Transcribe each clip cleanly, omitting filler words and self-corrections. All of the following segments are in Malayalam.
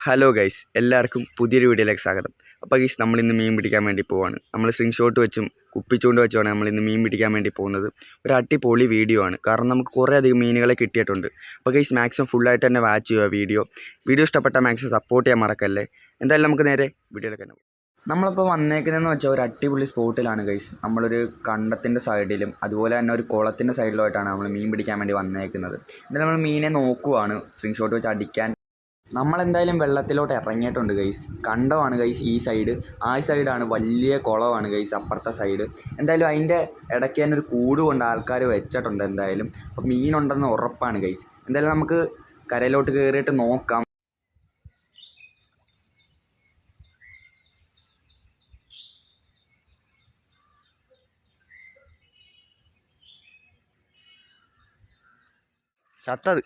ഹലോ ഗൈസ്, എല്ലാവർക്കും പുതിയൊരു വീഡിയോയിലേക്ക് സ്വാഗതം. അപ്പോൾ ഗൈസ്, നമ്മളിന്ന് മീൻ പിടിക്കാൻ വേണ്ടി പോവാണ്. നമ്മൾ സ്ട്രിങ് ഷോട്ട് വെച്ചും കുപ്പിച്ചൂണ്ട് വെച്ചുമാണ് നമ്മളിന്ന് മീൻ പിടിക്കാൻ വേണ്ടി പോകുന്നത്. ഒരു അടിപൊളി വീഡിയോ ആണ്, കാരണം നമുക്ക് കുറേ അധികം മീനുകളെ കിട്ടിയിട്ടുണ്ട്. അപ്പോൾ ഗൈസ്, മാക്സിമം ഫുള്ളായിട്ട് തന്നെ വാച്ച് ചെയ്യുക വീഡിയോ ഇഷ്ടപ്പെട്ടാൽ മാക്സിമം സപ്പോർട്ട് ചെയ്യാൻ മറക്കല്ലേ. എന്തായാലും നമുക്ക് നേരെ വീഡിയോയിലേക്ക് തന്നെ പോകും. നമ്മളിപ്പോൾ വന്നേക്കുന്നതെന്ന് വെച്ചാൽ ഒരു അടിപൊളി സ്പോട്ടിലാണ് ഗൈസ്. നമ്മളൊരു കണ്ടത്തിൻ്റെ സൈഡിലും അതുപോലെ തന്നെ ഒരു കുളത്തിൻ്റെ സൈഡിലുമായിട്ടാണ് നമ്മൾ മീൻ പിടിക്കാൻ വേണ്ടി വന്നേക്കുന്നത്. എന്തായാലും നമ്മൾ മീനെ നോക്കുവാണ് സ്ട്രിങ് ഷോട്ട് വെച്ച് അടിക്കാൻ. നമ്മളെന്തായാലും വെള്ളത്തിലോട്ട് ഇറങ്ങിയിട്ടുണ്ട് ഗൈസ്. കണ്ടമാണ് ഗൈസ് ഈ സൈഡ്, ആ സൈഡാണ് വലിയ കുളമാണ് ഗൈസ് അപ്പുറത്തെ സൈഡ്. എന്തായാലും അതിൻ്റെ ഇടയ്ക്ക് തന്നെ ഒരു കൂട് കൊണ്ട് ആൾക്കാർ വെച്ചിട്ടുണ്ട് എന്തായാലും. അപ്പോൾ മീനുണ്ടെന്ന് ഉറപ്പാണ് ഗൈസ്. എന്തായാലും നമുക്ക് കരയിലോട്ട് കയറിയിട്ട് നോക്കാം. ചത്തത്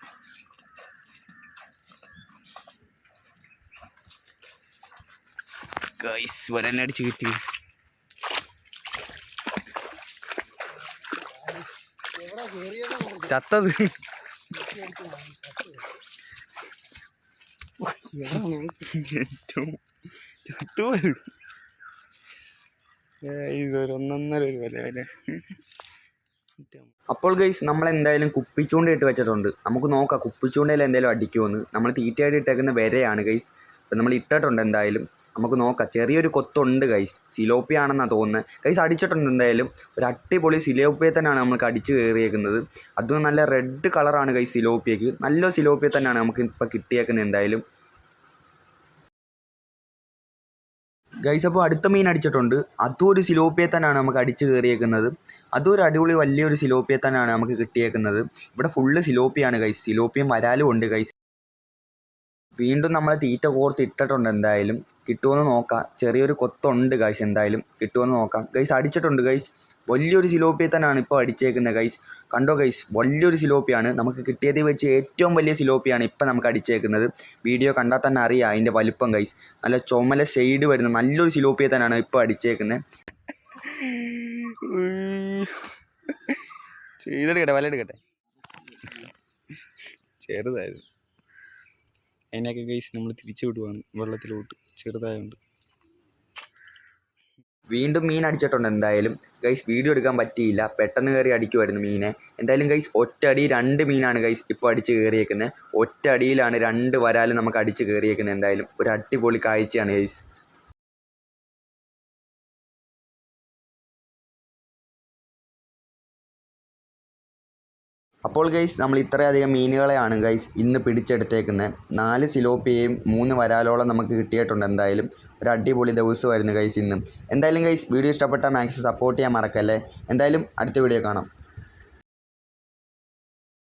ഗൈസ്, ഒരെണ്ണടിച്ച് കിട്ടി. ചത്തത് ഇതൊരൊന്നൊന്നര വില. അപ്പോൾ ഗൈസ്, നമ്മളെന്തായാലും കുപ്പിച്ചൂണ്ട ഇട്ട് വെച്ചിട്ടുണ്ട്. നമുക്ക് നോക്കാം കുപ്പിച്ചൂണ്ടയിൽ എന്തായാലും അടിക്കുമെന്ന്. നമ്മൾ തീറ്റയായിട്ട് ഇട്ടേക്കുന്ന വരെയാണ് ഗൈസ്. അപ്പം നമ്മൾ ഇട്ടിട്ടുണ്ട് എന്തായാലും. നമുക്ക് നോക്കാം. ചെറിയൊരു കൊത്തുണ്ട് ഗൈസ്. സിലോപ്പി ആണെന്നാണ് തോന്നുന്നത് ഗൈസ്. അടിച്ചിട്ടുണ്ട് എന്തായാലും. ഒരു അടിപൊളി സിലോപ്പിയെ തന്നെയാണ് നമുക്ക് അടിച്ച് കയറിയേക്കുന്നത്. അതും നല്ല റെഡ് കളറാണ് ഗൈസ് സിലോപ്പിയക്ക്. നല്ല സിലോപ്പിയെ തന്നെയാണ് നമുക്ക് ഇപ്പം കിട്ടിയേക്കുന്നത് എന്തായാലും. ഗൈസ്, അപ്പോൾ അടുത്ത മീൻ അടിച്ചിട്ടുണ്ട്. അതും ഒരു സിലോപ്പിയെ തന്നെയാണ് നമുക്ക് അടിച്ച് കയറിയേക്കുന്നത്. അതും ഒരു അടിപൊളി വലിയൊരു സിലോപ്പിയെ തന്നെയാണ് നമുക്ക് കിട്ടിയേക്കുന്നത്. ഇവിടെ ഫുള്ള് സിലോപ്പിയാണ് ഗൈസ്. സിലോപ്പിയും വരാലും ഉണ്ട് ഗൈസ്. വീണ്ടും നമ്മൾ തീറ്റ കോർത്ത് ഇട്ടിട്ടുണ്ട് എന്തായാലും. കിട്ടുമെന്ന് നോക്കാം. ചെറിയൊരു കൊത്തുണ്ട് ഗൈസ്. എന്തായാലും കിട്ടുമെന്ന് നോക്കാം ഗൈസ്. അടിച്ചിട്ടുണ്ട് ഗൈസ്. വലിയൊരു സിലോപ്പിയെ തന്നെയാണ് ഇപ്പോൾ അടിച്ചേക്കുന്നത് ഗൈസ്. കണ്ടോ ഗൈസ്, വലിയൊരു സിലോപ്പിയാണ്. നമുക്ക് കിട്ടിയതിൽ വെച്ച് ഏറ്റവും വലിയ സിലോപ്പിയാണ് ഇപ്പം നമുക്ക് അടിച്ചേക്കുന്നത്. വീഡിയോ കണ്ടാൽ തന്നെ അറിയാം അതിൻ്റെ വലുപ്പം ഗൈസ്. നല്ല ചുമല ഷെയ്ഡ് വരുന്ന നല്ലൊരു സിലോപ്പിയെ തന്നെയാണ് ഇപ്പോൾ അടിച്ചേക്കുന്നത്. ചെയ്തെടുക്കട്ടെ, വലയെടുക്കട്ടെ. ചെറുതായിരുന്നു. അതിനൊക്കെ ഗൈസ് നമ്മൾ തിരിച്ചു വിടുവാണ് വെള്ളത്തിലോട്ട്, ചെറുതായതുകൊണ്ട്. വീണ്ടും മീൻ അടിച്ചിട്ടുണ്ട് എന്തായാലും ഗൈസ്. വീഡിയോ എടുക്കാൻ പറ്റിയില്ല, പെട്ടെന്ന് കയറി അടിക്കുമായിരുന്നു മീനെ. എന്തായാലും ഗൈസ്, ഒറ്റയടി 2 മീനാണ് ഗൈസ് ഇപ്പോൾ അടിച്ച് കയറിയേക്കുന്നത്. ഒറ്റ അടിയിലാണ് 2 വരാലും നമുക്ക് അടിച്ച് കയറിയേക്കുന്നത്. എന്തായാലും ഒരു അടിപൊളി കാഴ്ചയാണ് ഗൈസ്. അപ്പോൾ ഗൈസ്, നമ്മൾ ഇത്രയധികം മീനുകളെയാണ് ഗൈസ് ഇന്ന് പിടിച്ചെടുത്തേക്കുന്നത്. 4 സിലോപ്പിയയും 3 വരാലോളം നമുക്ക് കിട്ടിയിട്ടുണ്ട്. എന്തായാലും ഒരു അടിപൊളി ദിവസമായിരുന്നു ഗൈസ് ഇന്നും. എന്തായാലും ഗൈസ്, വീഡിയോ ഇഷ്ടപ്പെട്ടാൽ മാക്സിമം സപ്പോർട്ട് ചെയ്യാൻ മറക്കല്ലേ. എന്തായാലും അടുത്ത വീഡിയോ കാണാം.